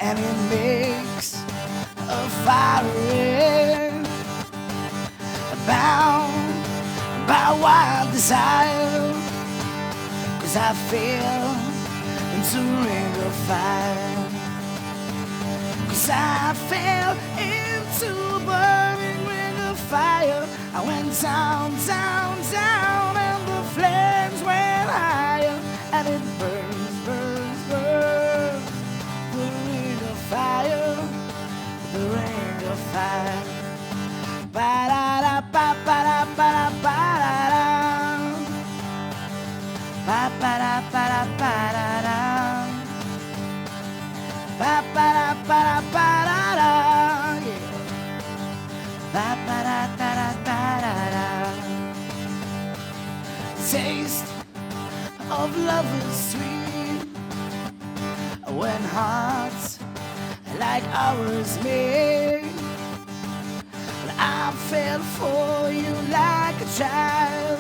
and it makes a fire ring, bound by wild desire, 'cause I fell into a ring of fire, 'cause I fell into a burning ring of fire. I went down, down, down, and the flames went higher, and it burns, burns, burns. The ring of fire, the ring of fire. Ba-da-da, ba-ba-da, ba-da, ba-da-da. Ba-ba-da, ba-da, ba-da-da. Ba-ba-da, ba-da, ba-da-da. Yeah. Ba-ba-da, da-da, da-da-da. Taste of love is sweet when hearts like ours meet. I fell for you like a child.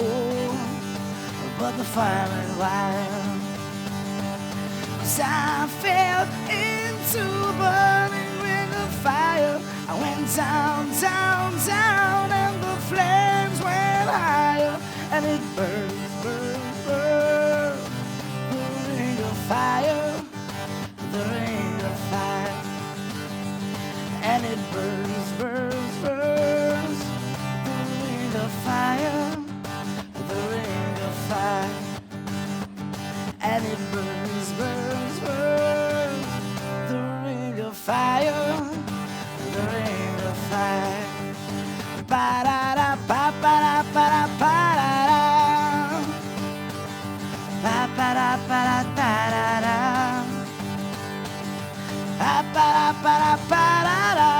Oh, but the fire went wild, 'cause I fell into a burning ring of fire. I went down, down, down, and the flames went higher, and it burns, burns, burns. The ring of fire, the ring of fire. And it burns, burns, burns. The ring of fire, the ring of fire. And it burns, burns, burns. The ring of fire, the ring of fire. Ba-da-da, ba-ba-da, ba-da, ba-da-da. Ba-ba-da, ba-da, da-da-da. Ba-ba-da-ba-da-ba-da-da.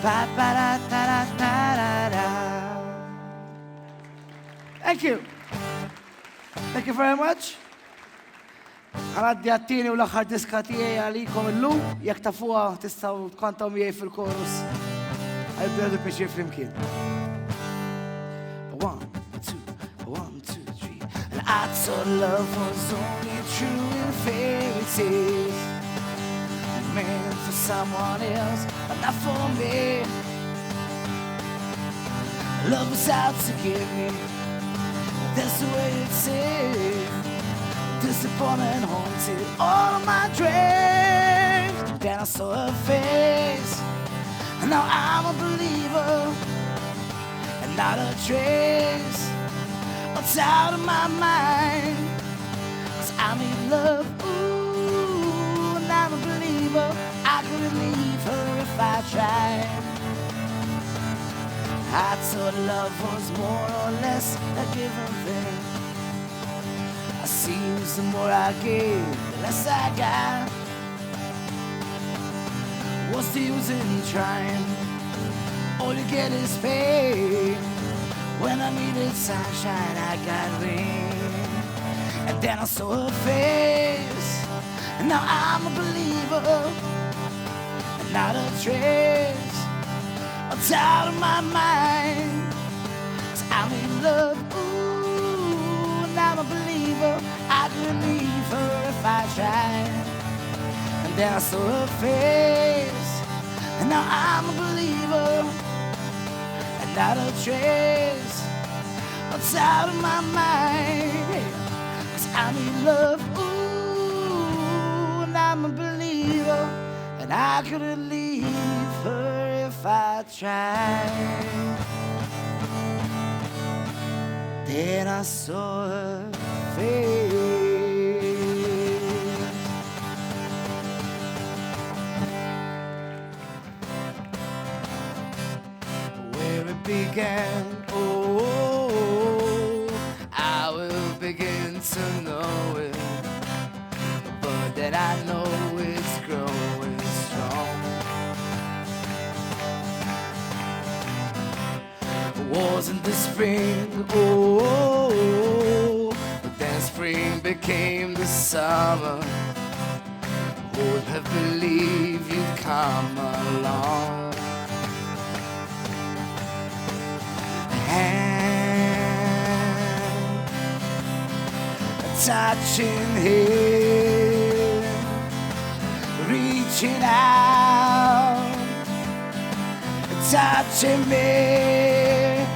Ba-ba-da-da-da-da-da. Thank you. Thank you very much. Għaddi għattini u l-axħar diska tijaj għalikom il-lum, jek tafuwa tistaw tkontom jiej fil-korus. Għaddi biex flimkien. 1, 2, 1, 2, 3. And I thought love was only true in fairy tales, meant for someone else, but not for me. Love was out to get me, that's the way it's said. Disappointed haunted all of my dreams. Then I saw her face, and now I'm a believer, and not a trace. It's out of my mind, 'cause I'm in love, ooh, and I'm a believer. I couldn't leave her if I tried. I thought love was more or less a given thing. It seems the more I gave, the less I got. What's the use in trying? All you get is pain. When I needed sunshine, I got rain. And then I saw her face, and now I'm a believer, and not a trace. It's out of my mind, 'cause I'm in love, ooh, and I'm a believer. I couldn't leave her if I tried. And then I saw her face, and now I'm a believer, and not a trace. It's out of my mind, 'cause I'm in love, ooh, and I'm a believer, and I couldn't leave her if I tried. Then I saw her face. Where it began, oh, I will begin to know it, but then I know it's growing strong. Wasn't the spring, oh, but then spring became the summer. Who would have believed you'd come along? Hand touching head, reaching out, touching me,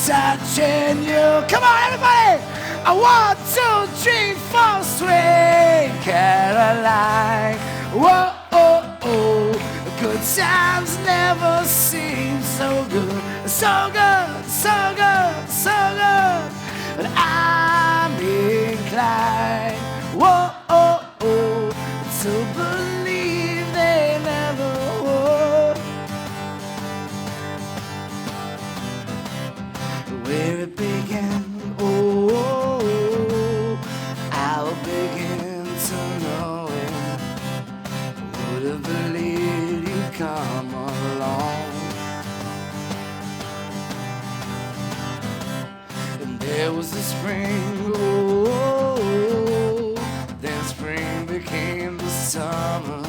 touching you. Come on, everybody! 1, 2, 3, 4, sweet Caroline. Whoa, oh, oh. Good times never seem so good, so good, so good, so good. But I'm inclined, whoa, oh, oh, to believe they never would. Where it began, oh, oh, oh, I'll begin to know it. Would have believed you'd come along. And there was the spring, oh, oh, oh, then spring became the summer.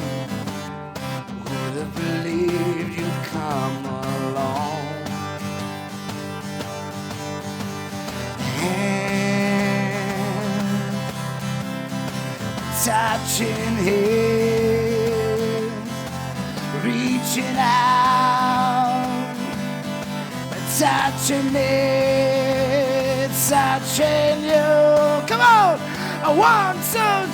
Would have believed you'd come along. Hand touching hands, reaching out, touching me, touching you. Come on! 1, 2,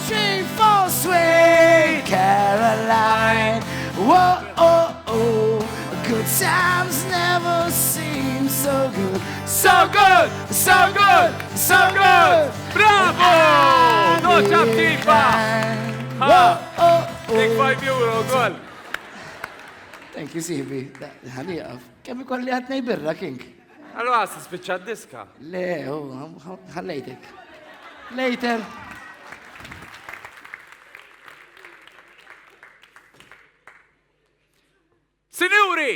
3, 4, sweet Caroline. Whoa, oh, oh, good times never seem so good, so good, so good, so good. Bravo! No ċabtifa! Whoa, oh, Take oh. €5, gol! Thank you, Sibi. Ħaniqaf. Kemm ikolli ħatnej birra, King? Allora, si spiċċa d-diska. Le, ħallejtek. Later. Sinjuri,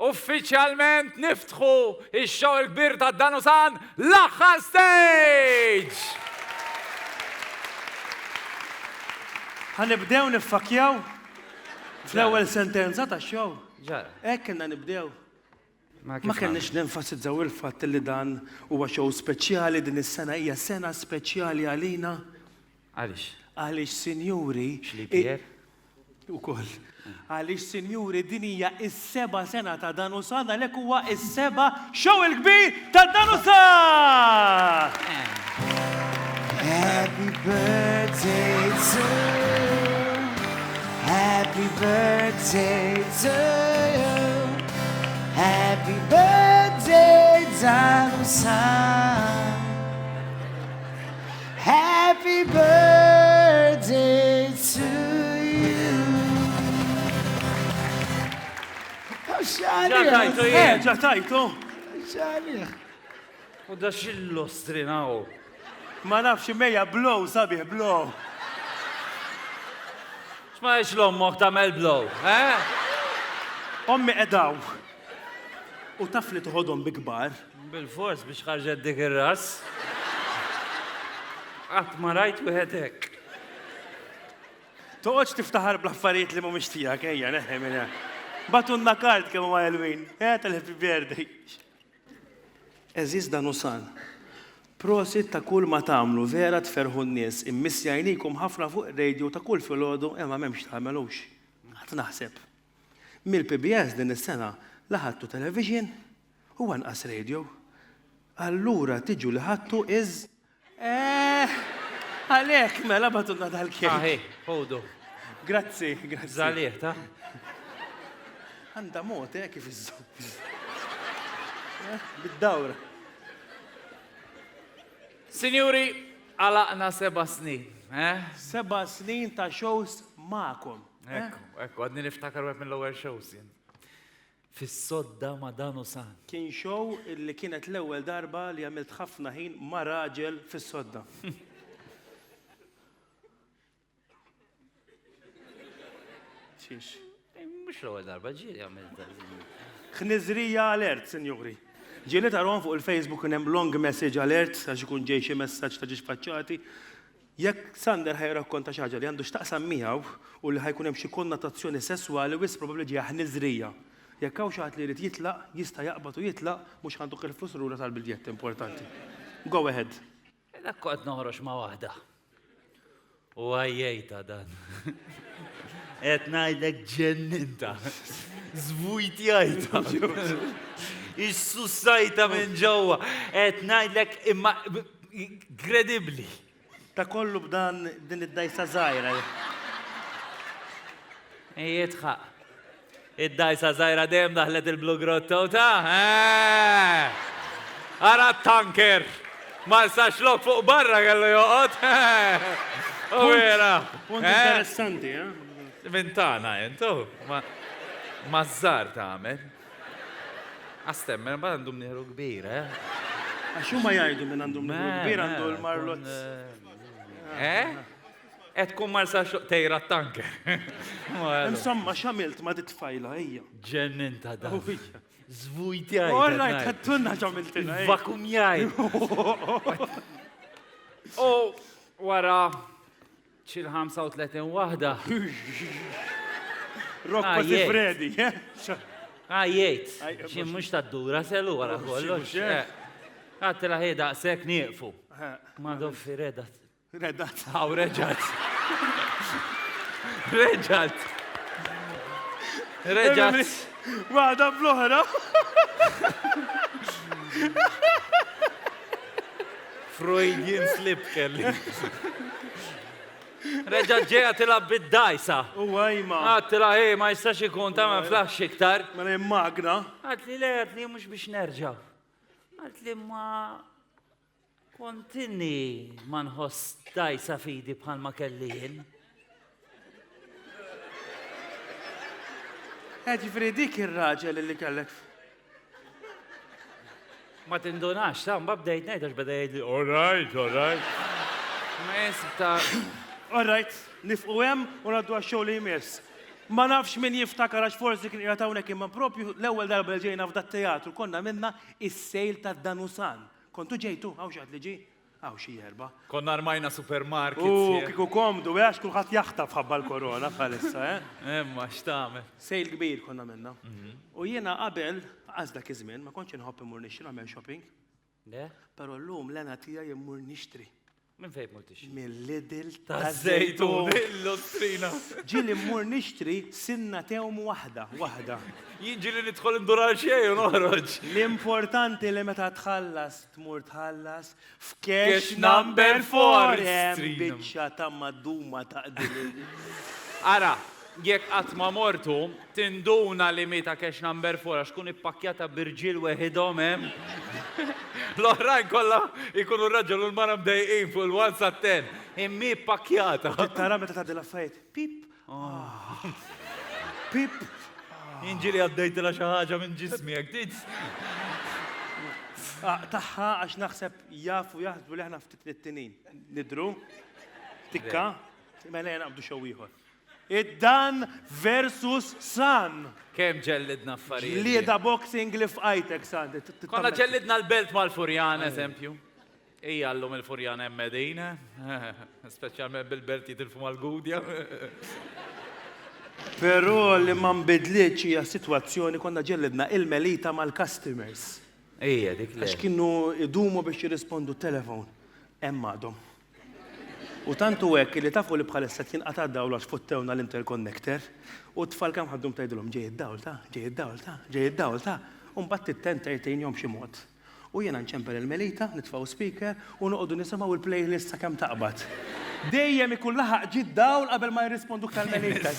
uffiċjalment niftħu ix-show il-kbir ta' Danusan l-aħħar stage! Ħanibdew nifakjaw fl-ewwel sentenza ta' show. Ġara. Hekk kienna nibdew. Ma kenniex nenfasizzaw il-fatt li dan huwa show speċjali, din is-sena hija sena speċjali għalina. Għalix? Għaliex sinjuri. Xlipier? Ukoll. Għaliex sinjuri din hija is-seba' sena ta' Danusan, għalhekk huwa is-seba' show il-kbir ta' Danusan! Happy birthday to you. Happy birthday to you. Happy birthday, Danusan. Happy birthday to you. Ġatajtu jien. Ġatajtu. Xalih. U da xillostri naw. Ma nafx imejja blow sabiħ blow. X'ma jiex l-ommok tamel blow, eh? Ommi edaw. U taf li tuħodhom bi kbar. Bil-fors biex ħarġet dik ir-ras. Qatt ma rajt wieħed hekk. Toqgħodx tiftaħar bl-affarijiet li mhumiex tiegħek ejja neħe minn hekk. Batunna kart kemm ma Halloween. Tal-happy birthday. Eżiż Danusan. Prosit ta' kull ma tagħmlu vera tferħu n-nies, immissjajnikom ħafna fuq ir-radio ta' kull filgħodu imma m'hemmx tagħmelux. Ħadd naħseb. Mill-PBS din is-sena laħattu television u anqas radio. Allura tiġu li ħattu għalhekk mela batunna tal-kien. Aħi, ħodu. Grazzi, grazzi. Żalih, ta' Għanda mot, kif iż-żob. Bid-dawra. Sinjuri, għalaqna 7 snin, eh? 7 snin ta' shows ma'kom. Ekku, għadni niftakar web mill-ewwel shows jien. Fis-sodda ma' Danusan. Kien show illi kienet l-ewwel darba li għamilt ħafna ħin ma' raġel fis-sodda. Xiex. Mux l-ewwel darba ġieli għamilt. Kniżrija alert, sinjuri. Ġieli tarom fuq il-Facebook kien hemm long message alert għax ikun ġej xi messaġġ ta' ġisfaċċati. Jekk Sander ħajrakkonta xi ħaġa li għandu x'taqsam miegħu u li ħajkun hemm xi konnotazzjoni sesswali wis probabbli ġieha ħniżrija. Jekk hawn xi ħadd li jrid jitlaq, jista' jaqbad u jitlaq mhux ħantuk il-flus lura tal-biljett importanti. Go ahead. Dak qed noħroġ ma' waħda. U għajjejta dan. Et najdek ġenninta. Zvujtjajta. Is-sussajta minn ġewwa. Et najdek imma kredibli. Ta' kollu b'dan din id-dajsa żgħira. Jitħaq. Id-dajsa żgħira dejjem daħlet il-Blue Grotto ta'? Ara tanker. Ma sax lok fuq barra kellu joqgħod. U vera. Punt interessanti, Ventana, jentu. Ma żżar tagħmel. Astemmen, ma għandhom nieħru kbir, Għax huma jgħidu minn għandhom kbir għandu l-marlot. Et tkun mar sax tejra tanker. Insomma, x'għamilt ma titfajla hija. Ġenninta da. Zvujtjaj. All right, ħattunna ġamiltina. Vakumjaj. U wara ċil 35 wahda. Rocco Sifredi, Għajjejt, xie mux ta' d-dura selu wara kollox. Għattila ħeda sek nieqfu. Ma doffi redat. Redat. Għaw reġat. Reġat. Reġat. Għada bl-oħra. Freudian slip kelli. Reġat ġeja tilab bid-dajsa. U għajma. Għattila ma jistax ikun ta' ma flax iktar. Ma ne magna. Għatli mux biex nerġaw. Għatli ma kontinni ma nħoss dajsa fidi bħalma kellijin. Ġifri dik il-raġel li kellek. Ma tindunax, ta' mbabdejt nejdax bada jgħidli, all right. Ma jesib ta' All right, nifqu hemm u naddu għax-xogħol li jmiss. Ma nafx min jiftakar għax forsi kien qiegħed hawnhekk imma propju l-ewwel darba li ġejna f'dat teatru konna minna is-sejl tad-Danusan. Kontu ġejtu, hawn xi ħadd li ġej? Hawn xi jerba'. konna armajna supermarket. Kieku komdu, għax kulħadd jaħtaf ħabba l-korona bħalissa, Emma, x'tagħmel. Sejl kbir konna minna. U jiena qabel, għażdak iż-żmien, ma kontx inħobb imur nixtri nagħmel shopping. Le? Però llum l-ena tiegħi immur nixtri. Min fejn murtix? Mill-Lidl Ta' zejtun, il-lostrina. Ġili mmur nixtri sinna tewm waħda. Jinġi li nidħol indurar xej u noħroġ. L-importanti li meta tħallas, tmur tħallas, Cash f'cash number number 4, 4, Strina. biċċa ta' maduma ta' din. Ara, jekk qatt ma mortu, tinduna li mi ta' cash number 4 għax kun ippakkjata birġil weħidhom hemm. L-oħrajn kollha ikunu r-raġel u l-mara mdejqin fuq il-1 sa 10. Immi pakkjata. Tara meta tagħdi l-affarijiet. Pip. Pip. Jinġili għaddejtila xi ħaġa minn ġismi jekk dit. Taħħa għax naħseb jafu jaħsbu li aħna ftit nittinin. Nidru. Tikka. Mela jena għabdu xew ieħor. Id-Dan versus San. Kemm ġellidna affarijiet. Lieda boxing li f'ajtek, San. Konna ġellidna l-belt mal-Furjan, eżempju. Ija għallum il-Furjan hemm Medina, speċjalment bil-belt jitilfu mal-Gudja. Però li ma nbidlitx hija sitwazzjoni konna ġellidna il-melita mal-customers. Ija, dik li. Għax kienu idumu biex jirrispondu telefon. Hemm għadhom. U tantu hekk li tafu li bħalissa tinqata' d-dawl għax futtewna l-interconnector u tfal kemm ħaddum tgħidilhom ġej id-dawl ta'. U mbagħad it-tent tgħidhom xi mod. U jiena nċempel il-melita, nitfgħu speaker u noqogħdu nisimgħu il-playlist sakemm taqbad. Dejjem ikun laħaq ġid dawl qabel ma jirrispondu tal-melita.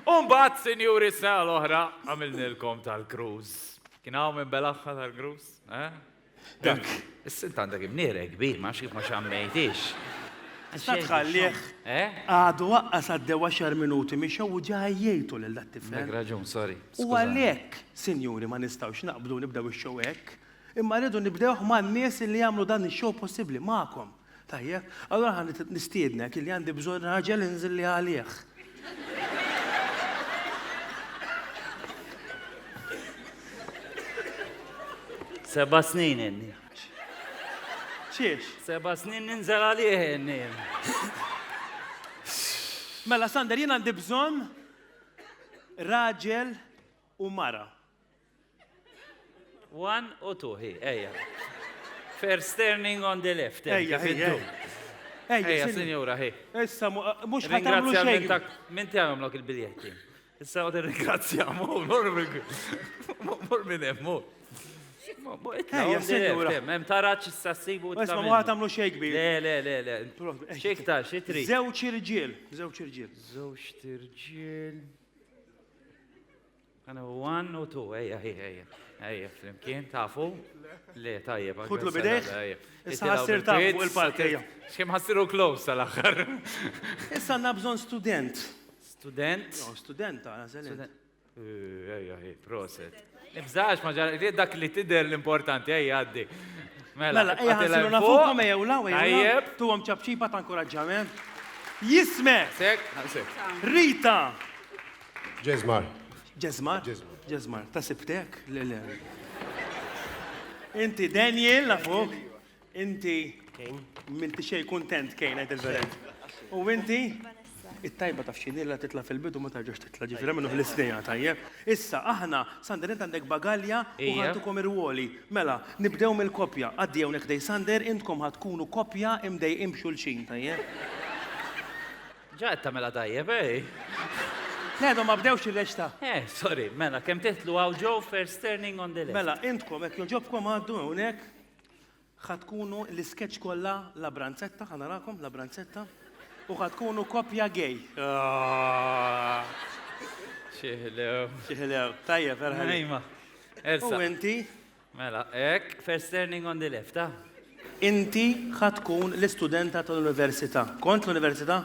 U mbagħad, sinjuri, sena l-oħra għamilnilkom tal-cruise. Kien hawn minn belaħħa tal-cruise? Dak. Is-sint għandek ibniere kbir, ma xif ma xammejtix. Issa tħallih. Għadu waqqas għaddew 10 minuti miex u ġajjejtu lil dat tifel. Dak raġun, sorry. U għalhekk, sinjuri, ma nistgħux naqbdu nibdew ix-show hekk. Imma rridu nibdew man-nies li jagħmlu dan ix-show possibbli magħkom. Tajjeb, allura ħan nistiednek li għandi bżonn raġel inżilli għalih. 7 snin inni. Xiex? 7 snin ninżel għalih inni. Mela, Sander, jien għandi bżonn raġel u mara. 1 u 2, ejja. First turning on the left. Ejja. Ejja, sinjura, hej. Issa, mux ħatamlu xejn. Min tagħmlok il-biljetti. Issa għod ringrazzja, mor minn hemm, mor. Ejja, sinjura. Hemm taraċ issa ssibu. Isma' ma ħatamlu xejn kbir. Le. Xiktar, xi trid. Żewġ irġiel. Żewġ tirġiel. Għana 1 u 2, ejja, flimkien, tafu? Le, tajjeb. Kutlu bidejh? Issa ħassir tafu il-park, ejja. Xkem ħassiru close sal-axar. Issa għandna bżonn student. Student? Studenta, għazelent. Ejja, proset. Nibżax maġar, dak li tidher l-importanti, ejja, għaddi. Mela, ejja ħassiru nafukom, ejja, ulaw, ejja. Tu għom ċabċipa ta' inkoraġġament. Jisme! Sek. Rita! Ġezmar. Ta' sibtek? Le. Inti Daniel, nafuk. Inti minti xej kontent kejn għajt il-veret. U inti? It-tajba taf xinilla titla fil-bidu ma tarġax titla ġifira minnu fil-isnija tajjeb. Issa, aħna, Sander, int għandek bagalja u ħadtukom ir-ruoli. Mela, nibdew mill-kopja. Għaddi hawnhekk dej Sander, intkom ħadkunu kopja imdej imxu l-xin tajjeb. Ġaħet tamela tajjeb, ej. Nedu ma bdewx il-reċta. Sorry, mela, kem titlu għaw ġo first turning on the left. Mela, intkom, ek joġobkom għaddu unek, ħatkunu l-sketch kolla la branzetta, ħanarakom la branzetta, u ħatkunu kopja gay. Xieħlew. Tajja, ferħan. Nejma. Ersa. U inti? Mela, ek, first turning on the left, ta? Inti ħatkun l-studenta tal-università. Kont l-università?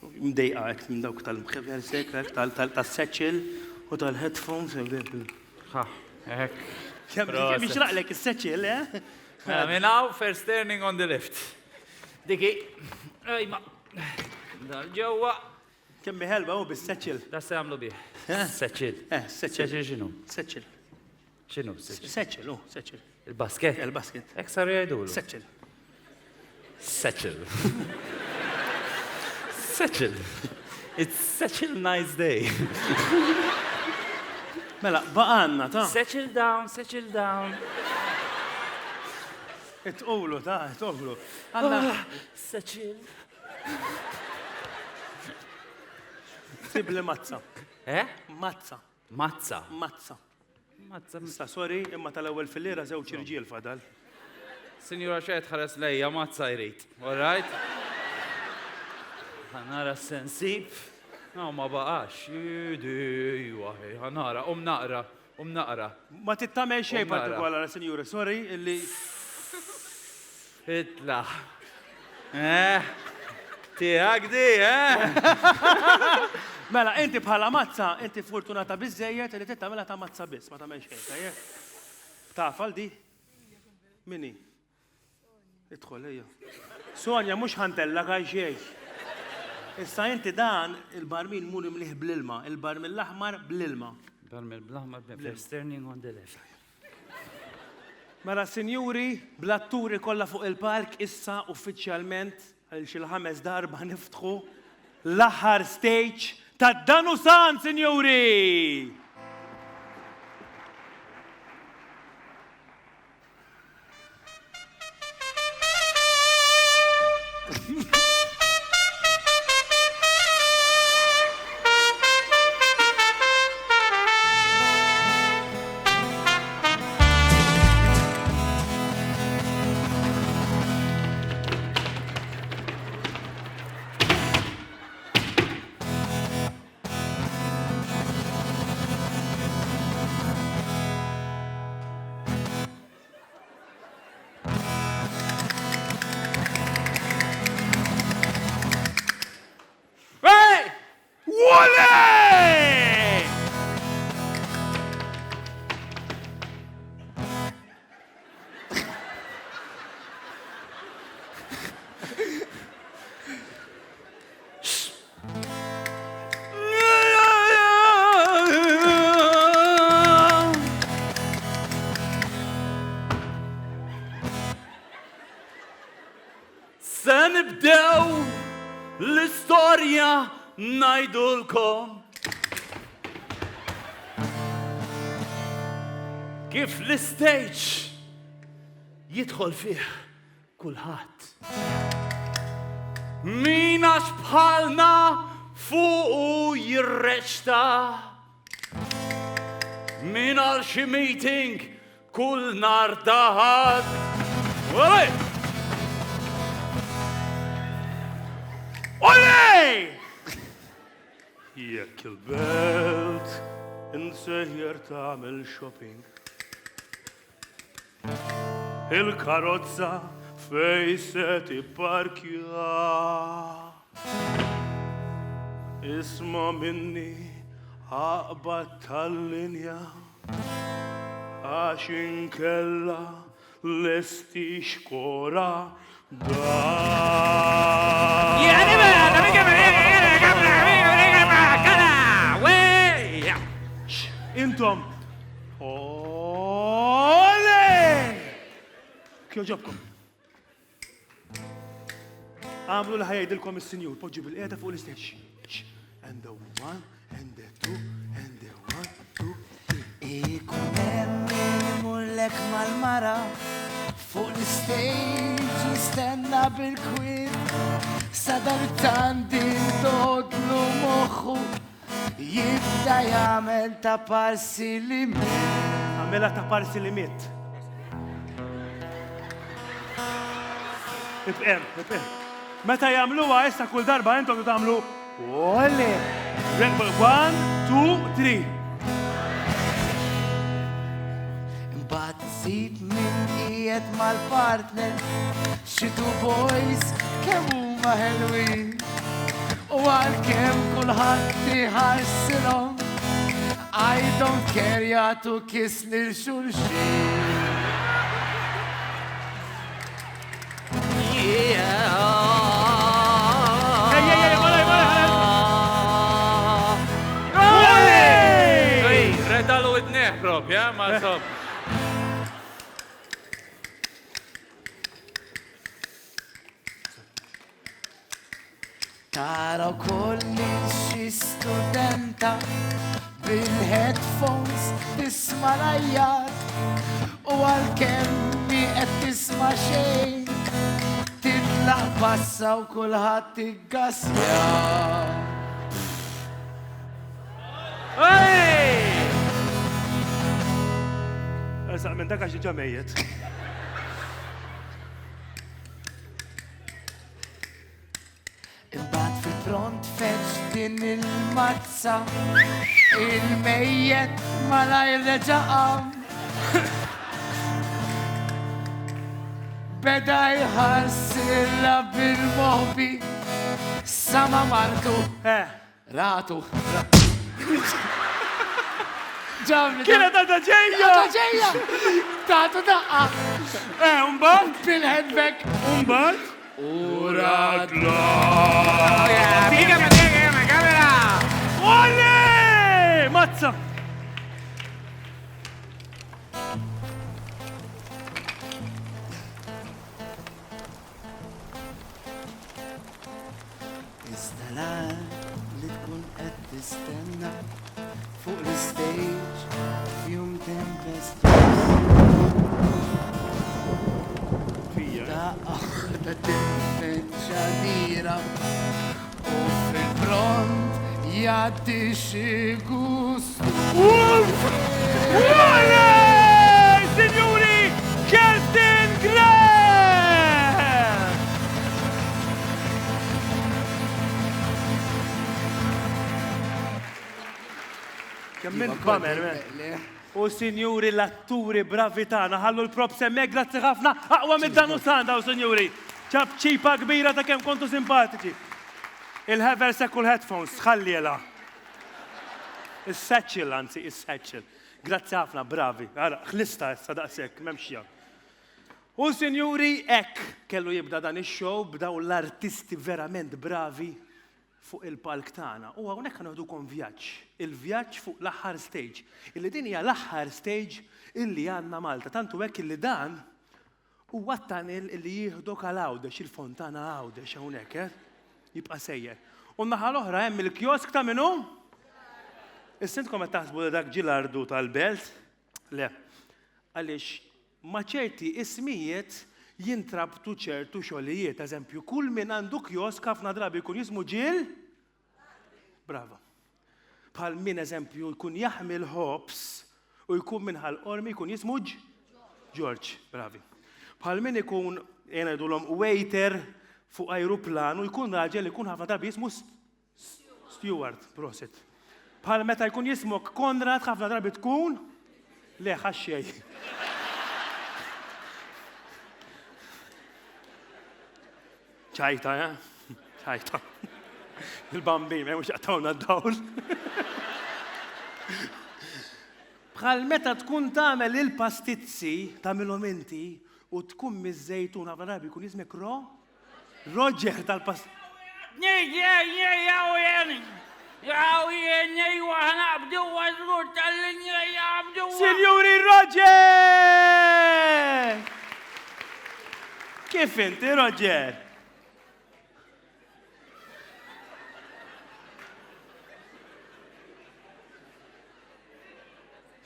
Mdejqa għek, minn dawk tal-mħeversek, tal-seċil u tal-headphones. Ek. Biex raqlek il-seċil, eh? Minnaw, first turning on the left. Diki, ejma, dal-ġewa. Kemmi ħelba u bis-seċil. Da se għamlu bih. Seċil. Seċil. Seċil xinu? Seċil. Xinu seċil? Seċil, seċil. Il-basket? Il-basket. Ek sar jgħidulu? Seċil. Seċil. Seċil. It's such a nice day. Mela, baqanna, ta' Settle down. It-qulu, ta' it-qulu. Settle. Sib li mazza. Mazza. Mazza. Issa, sorry, imma tal-ewwel fil-lira żewġ irġiel fadal. Sinjura xejt ħares lejja mazza jrid. All right? Ħanara s-sensib. No, ma baqax. Jidi, ħanara, naqra. Ma tittamel xej partikolari, sinjura, sorry, illi. Itla. Tiegħek di, Mela, inti bħala mazza, inti fortunata biżejjed li tittamela ta' mazza biss, ma tagħmel xejn, tajjeb. Tafal di? Mini? Idħol ejja. Sonja mhux ħantella kaj xejn. Issa inti dan il-barmin mur imliħ bl-ilma, il-barmin l-aħmar bl-ilma. Barmin l-aħmar first turning on the left. Mela sinjuri, bl-atturi kollha fuq il-park issa uffiċjalment għal xi 5 darba niftħu l-aħħar stage ta' Danusan, sinjuri! Nibdew l-istorja najdulkom kif l-istage jidħol fih kulħadd. Minax bħalna fuq jirreċta. Min għal xi meeting kull nar daħad. Olej! Olej! Jekk il-belt insejjer tagħmel shopping. Il-karozza fej se tipparkja. Isma' minni aqbad tal-linja għax inkella lesti xkora da. Intom. Olej! Kjoġobkom. Għamlu l-ħajajdilkom il-senjur, poġġu bil-qiegħda fuq l-isteċ. And the one, and the two, and the 1, 2, 3. Ikun hemm mullek mal-mara fuq l-stage jistenna bil-kwit sadar tandil dodlu moħħu jibda jagħmel ta' parsi li Għamela ta' parsi li miet. Ibqem. Meta jagħmluha issa kull darba intom tagħmlu ole. 1, 2, 3. Imbagħad iżid min qiegħed mal-partner xi two boys kemm huma ħelwin u għalkemm kulħadd iħarsilhom I don't care jagħtu kiss lil xulxin. Redalu id-neħ propja, ma sob. Tara kolli xi studenta bil-headphones tisma' l-ajjat u għalkemm mi qed tisma' xejn titlaq bassa u kulħadd iggassja. Issa minn dak għax ġamejjed. Imbagħad fil-front feċ din il-mazza il-mejjed malajr reġa' qam. Beda jħarsilla bil-moħbi sama martu ratu. Ġamli. Kienet għadha ġejja! Għadha ġejja! Tatu daqqa. Umbagħad? Bil-headback. Umbagħad? Uradla! Olli! Mazza! Istalar li tkun qed tistenna fuq l-stage fjum tempest. Daqqa tinfeċċadira u fil-front jgħaddi xi gustu. Olli! Signori, Kerstin Graf! Kemmin bamer, U sinjuri l-atturi bravi tagħna ħallu l-props hemmhekk, grazzi ħafna, aqwa mid-danu sanda u sinjuri. ċab ċipa kbira ta' kemm kontu simpatiċi. Il-ħever sekku l-headphones, ħalliela. Is-satchel, anzi, is-satchel. Grazzi ħafna, bravi. Għara, xlista issa daqshekk, m'hemmx. U sinjuri, hekk kellu jibda dan ix-show, bdaw l-artisti verament bravi fuq il-palk tagħna. U hawnhekk ħanuħdukom vjaġġ. Il-vjaġġ fuq l-aħħar stage. Illi din hija l-aħħar stage illi għandna Malta. Tantu hekk illi dan huwa t-tunnel illi jieħdok għal Għawdex, il-Fontana Għawdex hawnhekk, jibqa' sejjer. U n-naħa l-oħra hemm il-kiosk ta' minnu? Issintkom qed taħsbu li dak ġilardu tal-belt? Le. Għaliex ma' ċerti ismijiet jintrabtu ċertu xogħlijiet, eżempju, kull min għandu kiosk ħafna drabi jkun jismu ġiel. Brava. Bħal min eżempju jkun jaħmel hops u jkun minħal ormi jkun jismu George. Bravi. Bħal min ikun jena jdulhom waiter fuq ajruplan u jkun raġel jkun ħafna drabi jismu Stewart. Proset. Bħal meta jkun jismok Konrad ħafna drabi tkun le ħaxxej. ċajta, ja? ċajta. Il-bambin, ma mux għatawna d-dawl. Bħal meta tkun tagħmel il-pastizzi, tagħmilhom inti, u tkun miż-żejtun ħafna drabi jkun jismek Roger tal-pastizzi. Sinjuri Roger! Kif inti, Roger?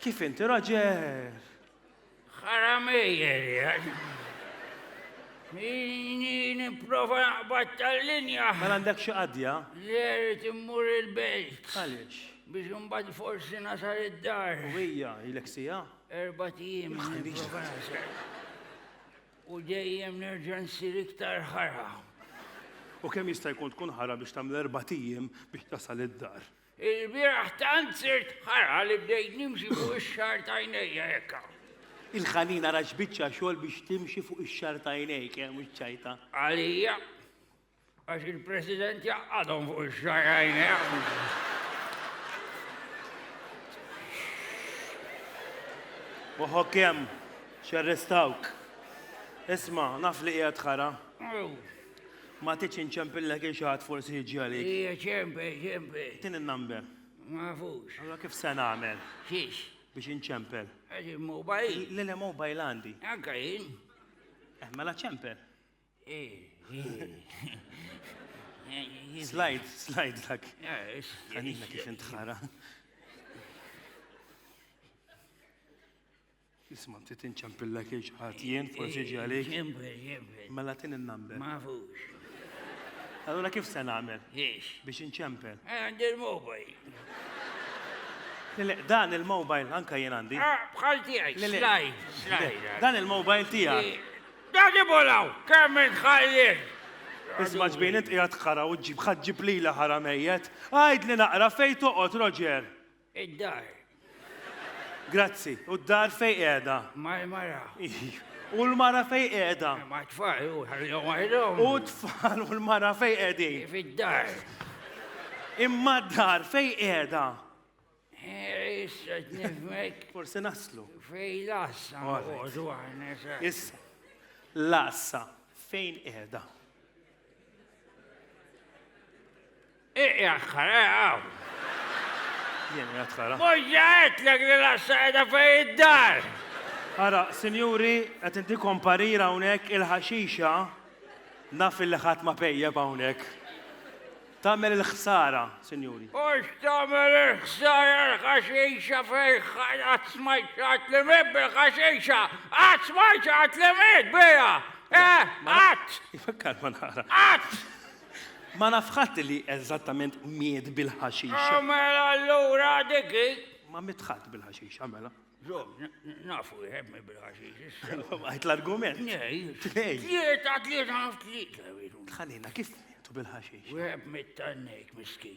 Kif inti, Roger? Ħaramejjer, niprofa naqbad tal-linja. Ma għandek xi qadja? Ġerit immur il-belt. Għaliex? Biex imbagħad forsi nasar id-dar. U hija ilek sija? 4 ijiem niprofa nasar. U dejjem nerġa' nsir iktar ħara. U kemm jista' jkun tkun ħara biex tagħmel 4 ijiem biex tasal id-dar? Il-bieraħ tant sirt ħara li bdejt nimxi fuq ix-xar ta' għajnejja hekk. Il-ħanina raġ biċċa xogħol biex timxi fuq ix-xar ta' għajnejk, mhux ċajta. Għalija, għax il-President jaqgħadhom fuq ix-xar għajnejja. Uħu kemm xarrestawk. Isma' naf li qiegħed ħara. Ma tiċ inċempillek xi ħadd forsi jiġi għalik. Hija ċempe. Tin in-number. Ma fux. Allura kif se nagħmel Xiex? biex inċempel? Għax il-mobile. Lele mobile għandi. Anka jien. Mela ċempel. Slide dak. Għanina kif intħara. Isma' ti tinċempillek xi ħadd jien forsi jiġi għalik. Ċempe. Mela tin in-number. Ma fux. Allura kif se nagħmel Xiex? biex inċempel? Għandi il-mobile. Lele, dan il-mobile anka jien għandi. Bħal tiegħek. Slide. Dan il-mobile tiegħek. Dan ibolaw, kemm intħalliet. Isma' ġbien int qiegħed ħara u ġib ħaġġib lila ħara mejjed. Għajd li naqra fejn toqgħod, Roger. Id-dar. Grazzi. U d-dar fejn qiegħda? Mal-mara. U l-mara fejn qiegħda? Ma tfal, u ħallihom waħedhom. U t-tfal u l-mara fejn qegħdin? Fid-dar. Imma d-dar fejn qiegħda? Issa t-nifmek Forsi naslu. fej lassa. Għodu għana sa. Issa. Lassa fejn qiegħda? Iqjaħħaraw. Jien qiegħed ħara. Muġġaħet l-għak li lassa għeda fej id-dar. Ara, sinjuri, qed inti komparira hawnhekk il-ħaxixa naf li ħadd ma pejjeb hawnhekk. Tagħmel il-ħsara, sinjuri. Ux tamel il-ħsara l-ħaxixa fej għatsmajt għatlimit bil-ħaxixa. Għatsmajt għatlimit bija. Għat. Ifakkar ma nara. Għat. Ma nafħat li eżattament mied bil-ħaxixa. Mela allura dikki. Ma mitħat bil-ħaxixa, mela. Ġom, nafu jħebmi bil-ħaxixa. Għajt l-argument. Nej. Tnej. Tlieta naf tlieta. Tħallina, kif mietu bil-ħaxixa? Web mit-tannek miski.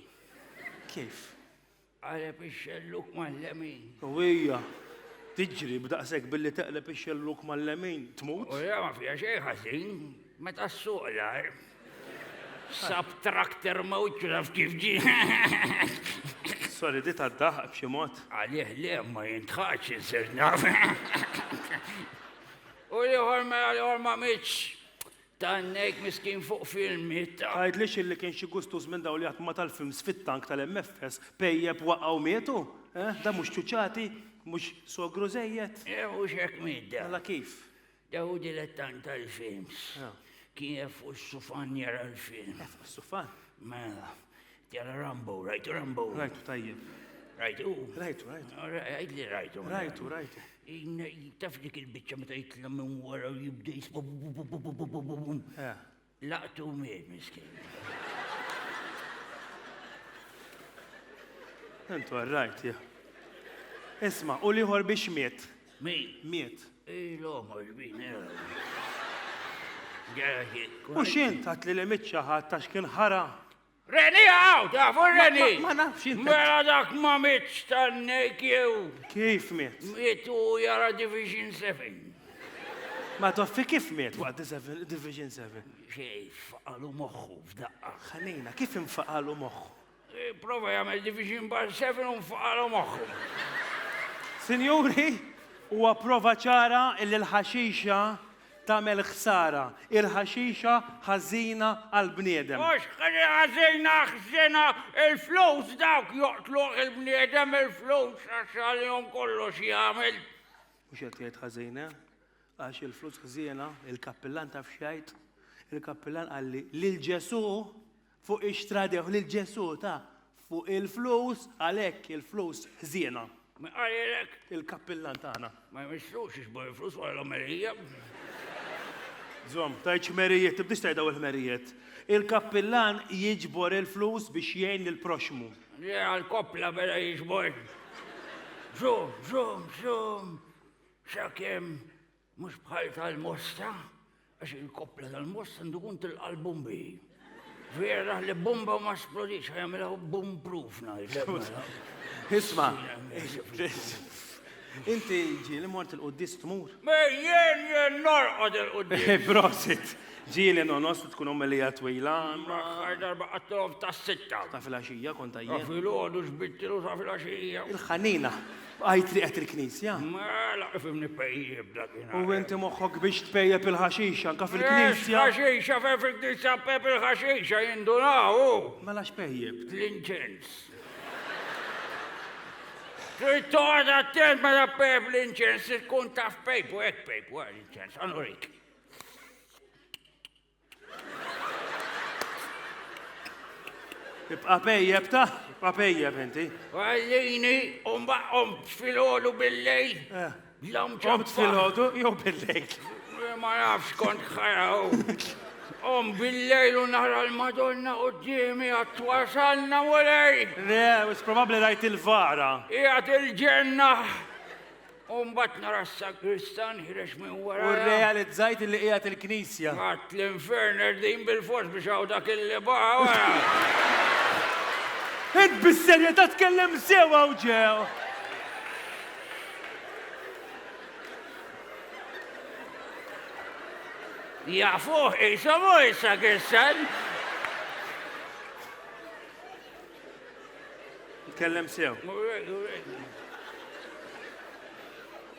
Kif? Għaleb ix-xelluk mal-lemin. U hija tiġri b'daqsek billi teqleb ix-xelluk mal-lemin, tmut? U ja ma fija xej ħażin, meta s-suqlar. Sab traktor mawċu naf kif ġi. Sorry, di tad-daħ b'xi mod. Għalih le ma jintħax insir naf. U liħor ma mitx tannek miskin fuq filmiet. Għajdlix illi kien xi gustus minn daw li għatma tal-films fit-tank tal-MFS pejjeb waqgħu mietu? Da mhux ċuċati, mhux sogru żejjed. Mux hekk midda. Mela kif? Daw dilettant tal-films. Kien fuq s-sufan jara l-film. Sufan? Mela, jara Rambo, rajtu Rambo. Rajtu tajjeb. Rajtu? Rajtu. Għajd li rajtu. Rajtu. Taf dik il-bicċa meta jitla minn wara u jibda jisma bum. Laqtu miet, miskin. Intu għarrajt, ja. Isma, u liħor biex miet. Min? Miet. L-oma ġbin, U xint għat li l-mitċa ħattax kien ħara. Reni għaw, tafu Reni! Ma nafx inti. Mela dak ma mitx tannek jew. Kif miet? Miet u jara Division 7. Ma toffi kif miet waqt Division 7? Xej, faqalu moħħu f'daqqa. Ħanina, kif infaqalu moħħu? Prova jagħmel Division bar 7 u faqalu moħħu. Sinjuri, huwa prova ċara illi l-ħaxixa tagħmel ħsara. Il-ħaxixa ħażina għall-bniedem. Mux ħażina ħżina il-flus dawk joqtluq il-bniedem il-flus għax għalihom kollox jagħmel. Mhux qed jgħid ħażina, għax il-flus ħżiena, il-kappillan taf x'jgħid, il-kappillan qalli lil Ġesu fuq ixtradew lil Ġesu ta' fuq il-flus għalhekk il-flus ħżiena. Għalek. Il-kappillan tagħna. Ma jmissux ixbor il-flus wara l-omerija. Zom, tajċ merijiet, tibdix tajdaw il-merijiet. Il-kappillan jiġbor il-flus biex jgħin l-proxmu. Għal-kopla beda jiġbor. Żom, xakem mux bħal tal-mosta, għax il-kopla tal-mosta ndukun til-album bi. Vera li bomba ma splodix, għamela bomb-proof naħi. Isma, inti ġili mort il-qoddis tmur. Jien norqod il-qoddis. Prosit, ġili nonos tkun ommelija twila. Għaj darba għattof ta' sitta. Ta' fil-axija kon Ta' tajjeb. fil-ħodu xbittilu ta' fil-axija. Il-ħanina, għajtri għet il-knisja. Mela, ifimni pejjib dak jina. U inti moħħok biex tpejjeb il-ħaxixa anka fil-knisja. Ħaxixa, fe fil-knisja pep il-ħaxixa jindunaw. Mela xpejjeb. L-inċens. Trid toqgħod attent meta pep l-inċens tkun taf pejpu, hekk pejpu l-inċens, għanurik. Ibqa pejjeb ta' ibqa pejjeb inti. Għallini, umbaqom fil-ħodu bil-lejl. Obt fil-ħodu, jew bil-lejl. Ma nafx kont ħaraw. Bil-lejl u nara l-Madonna u d-dimi għat-twasalna u lej. Le, it's probably rajt il-vara. Ijat il-ġenna. Umbat nara s-sakristan ħirex minn wara. U realizzajt li qiegħed il-knisja. Għat l-inferner din bil-fors biex għaw dak il-libaħ wara. Int bis-serjetà tkellem sewa u ġew. Jafuħ, jisamu s-sakristan. Tkellem sew.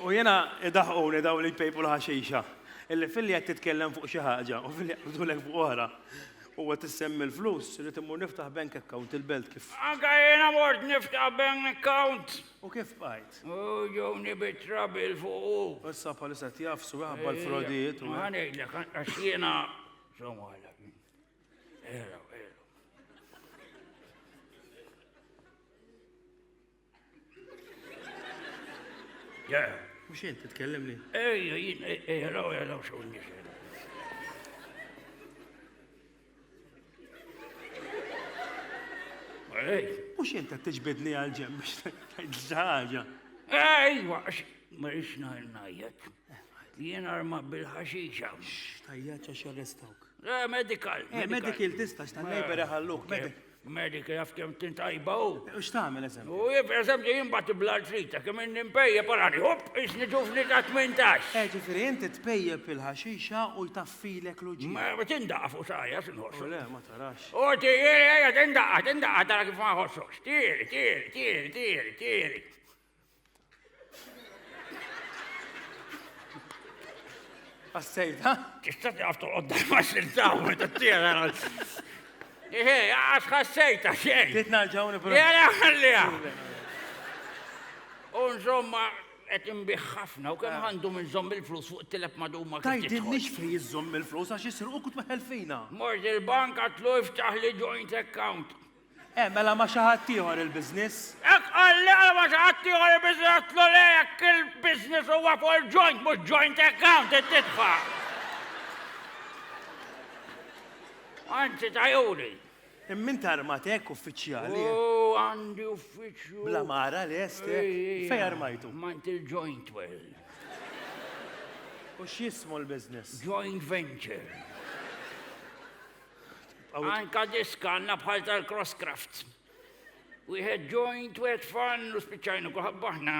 U jena id-daħquni daw li pejpu l-ħaxixa. Illi fil-li għed titkellem fuq xi ħaġa u fil-li għed fuq oħra. U għed tissemmi l-flus, rrit immur niftaħ bank account il-belt kif. Anka jena mort niftaħ bank account. U kif bajt? U ġowni bitrabil fuq. U s-sab għalissa tjafsu għabba l-frodijiet. Għanek, għax jena. Somu għalak. Era. Ja. Mux jent titkellem li? Jelaw, xawni xejn. Mux jent t-tġbidni għal-ġem biex tajt ħaġa. Ejwa, ma rix najjat. Jien arma bil-ħaxixa. Tajjat ċax arrestawk. Medical. Medical tistax tal-nejber ħalluk. Medical għaf kem tintajba u. U x'tagħmel eżem? U per eżempju jimbati bl-artrita, kem nimpejja parani, hop, isni ġufni ta' 18. Ġifiri, inti tpejjeb il-ħaxixa u jtaffilek l-ġi. Ma tindaqfu sajja, sinħossu. Le, ma tarax. U tindaqqa, tara kif ma ħossokx. Tiri. Assejta? Tista tjaf tolqod ma s-sintaw, ma t-tira. Għax ħassejta xejn. Titna l-ġawni bro. Jena għallija. Unżomma, għet imbiħħafna u kem għandu minn zomb il-flus fuq it-telep maduma. Tajdin nix fej jizzom il-flus għax jisir u kut maħel fina. Mort il-bank għatlu iftaħ li joint account. Mela ma xi ħadd ieħor il-business. Ek għalli għal ma xaħatti għal il-biznes tlu lejek il-biznes huwa fuq il-joint, mux joint account, it-titfa. Anzi tajuri. Immin tarmatek uffiċjali. Għandi uffiċju. Bla mara li estek. Fej armajtu? Mant il-joint well. U x'jismu l-business? Joint venture. Anka diskanna bħal tal-Crosscrafts. We had joint wet fun u spiċajnu kuħabbaħna.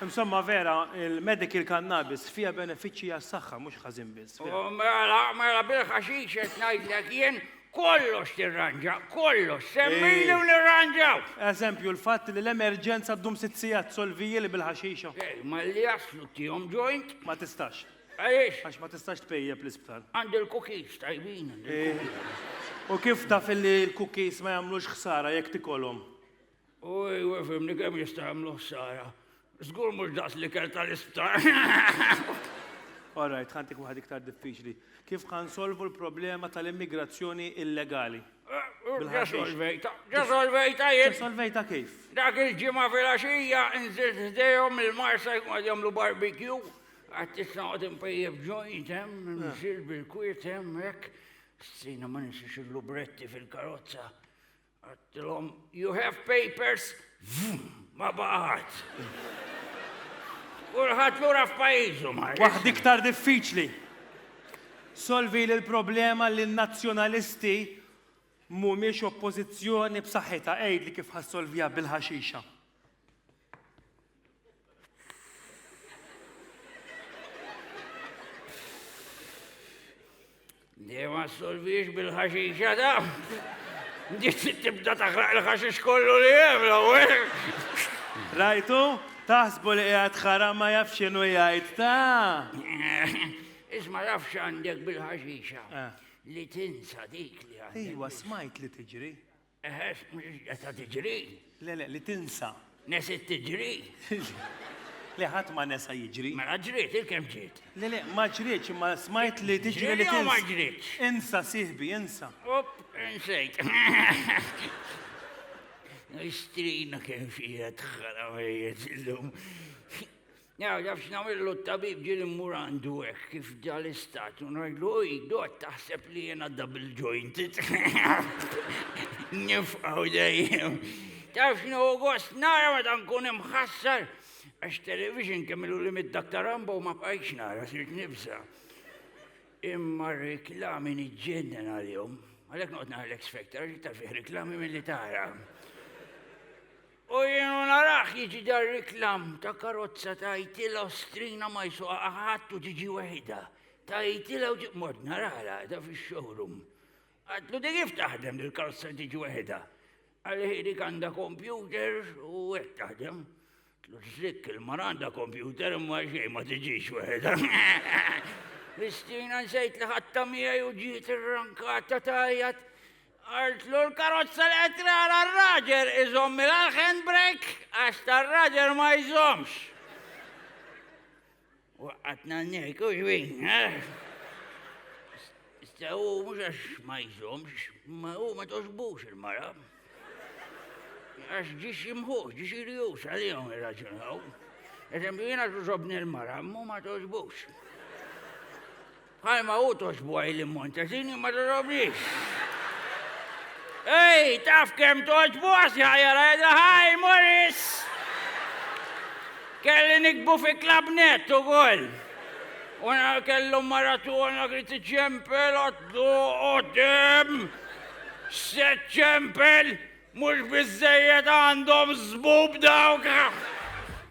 Insomma vera, il-medical cannabis fija benefiċċji għas-saħħa mhux ħażin biss. Mela bil-ħaxix qed ngħidlek jien kollox tirranġa, kollox, semmini u nirranġaw. Eżempju, l-fatt li l-emerġenza ddum 6 sigħat solviji li bil-ħaxixa. Ma li jaslu tihom joint? Ma tistax. Għaliex? Għax ma tistax tpejjeb l-isptar. Għandi l-cookies tajbin. U kif taf li l-cookies ma jagħmlux ħsara jekk tikolhom? Uj, fimni kemm jista' jagħmlu ħsara. Żgur mhux daqs li kell tal-isptar. All right, ħantik waħed iktar diffiċli. Kif ħansolvu l-problema tal-immigrazzjoni illegali? Ġasolvejta jien. Solvejta kif? Dak il-ġimgħa fil-għaxija nżirt ħdejhom il-marsa jkun qed jagħmlu barbecue. Għad tisnaqgħod impejjeb joint hemm, nżil bil-kwiet hemm hekk. Sina ma ninsiex il-lubretti fil-karozza. Għattilhom, you have papers? Ma baqgħet. Kulħadd lura f'pajjiżu ma. Waħd iktar diffiċli. Solvi l-problema li n-nazzjonalisti mhumiex oppożizzjoni b'saħħitha għejdli kif ħassolvija bil-ħaxixa. Ma solvix bil-ħaxixa da. Tibda taħraq il-ħaxix kollu li hemm l-ewwel. Rajtu? Taħsbu li qiegħed ħaram ma jafx x'inhu jgħid ta'. Isma' nafx għandek bil-ħaxixa. Li tinsa dik li għandek. Ejwa smajt li tiġri. Qed tiġri. Le, li tinsa. Nesit tiġri. Li ħadd ma nesa jiġri. Mela ġriet, il-kemm ġriet. Le, ma ġrietx, imma smajt li tiġri li tinsa. Ma ġrietx. Insa sieħbi, insa. Insejt. Istrina kemm fija tħaramejiet illum. Jaw, jafx namillu t-tabib ġili mmur għandu hekk kif dal-istat. Unajlu, dot taħseb li jena double jointed. Nifqaw dejjem. Tafx nu gost nara ma tankun imħassar. Għax television kemmilu li mid-Dr. Rambo ma bqajx nara, sirt nibsa. Imma reklami niġġennen għal-jom. Għalek noqt naħal X-Factor, ġitta fih reklami mill-li tara. U jenu narax jiġi dar reklam ta' karozza ta' jtila ostrina ma jisuqa ħattu tiġi wahida. Ta' jtila u mort narala ta' fi showroom. Għatlu di kif taħdem dil-karozza tiġi wahida. Għalli dik għanda computer u għed taħdem. Tlu zik il-maranda computer ma xej ma tiġix wahida. Kristina nsejt li ħatta mija u ġiet ir-rankata tajjat. Għartlu l-karozza li għetrara r-raġer iżom mill-handbrake għax tar-raġer ma jżomx. Waqqatna n-nejku ġwin, Ista u mux għax ma jżomx, ma u ma toġbux il-mara. Għax ġiex jimħuġ, ġiex jirjus għal-jom il-raġunaw. Eżempju jena tuġobni il-mara, mu ma toġbux. Għal ma u toġbu għaj l-montazini ma toġobnix. Ej, taf kem toġbu għasja ħajra edha ħaj, Morris! Kelli nikbu fi klabnet u għol. Una kellu maratona griti ċempel, għatlu għodem. Se ċempel, mux bizzejiet għandhom zbub dawka.